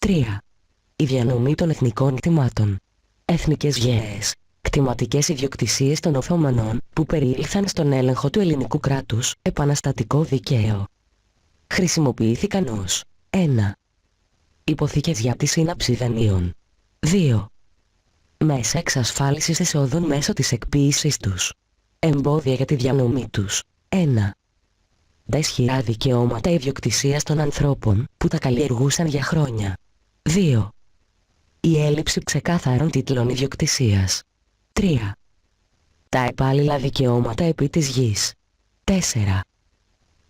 3. Η διανομή των εθνικών κτημάτων. Εθνικές γέες. Κτηματικές ιδιοκτησίες των Οθωμανών που περιήλθαν στον έλεγχο του ελληνικού κράτους, επαναστατικό δικαίο. Χρησιμοποιήθηκαν ως 1. Υποθήκες για τη σύναψη δανείων. 2. Μέσα εξασφάλισης εσόδων μέσω της εκποίησης τους. Εμπόδια για τη διανομή τους. 1. Τα ισχυρά δικαιώματα ιδιοκτησίας των ανθρώπων που τα καλλιεργούσαν για χρόνια. 2. Η έλλειψη ξεκάθαρων τίτλων ιδιοκτησίας. 3. Τα επάλληλα δικαιώματα επί της γης. 4.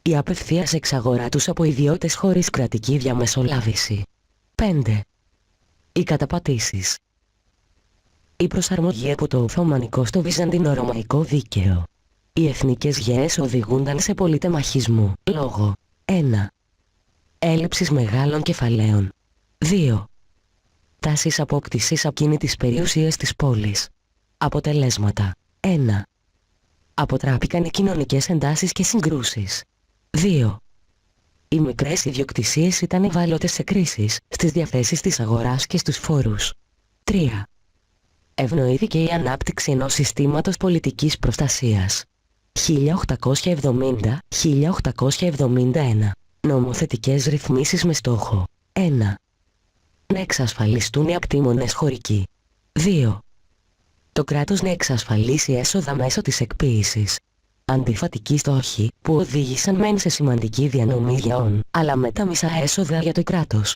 Η απευθείας εξαγορά τους από ιδιώτες χωρίς κρατική διαμεσολάβηση. 5. Οι καταπατήσεις. Η προσαρμογή από το Οθωμανικό στο Βυζαντινο-Ρωμαϊκό δίκαιο. Οι εθνικές γέες οδηγούνταν σε πολυτεμαχισμό, λόγω 1. Έλλειψης μεγάλων κεφαλαίων. 2. Τάσεις απόκτησης ακίνητης περιουσίας της πόλης. Αποτελέσματα. 1. Αποτράπηκαν οι κοινωνικές εντάσεις και συγκρούσεις. 2. Οι μικρές ιδιοκτησίες ήταν ευάλωτες σε κρίσεις, στις διαθέσεις της αγοράς και στους φόρους. 3. Ευνοήθηκε η ανάπτυξη ενός συστήματος πολιτικής προστασίας. 1870-1871. Νομοθετικές ρυθμίσεις με στόχο 1. Να εξασφαλιστούν οι ακτήμονες χωρικοί. 2. Το κράτος να εξασφαλίσει έσοδα μέσω της εκποίησης. Αντιφατικοί στόχοι που οδήγησαν μεν σε σημαντική διανομή γεών, αλλά με τα μισά έσοδα για το κράτος.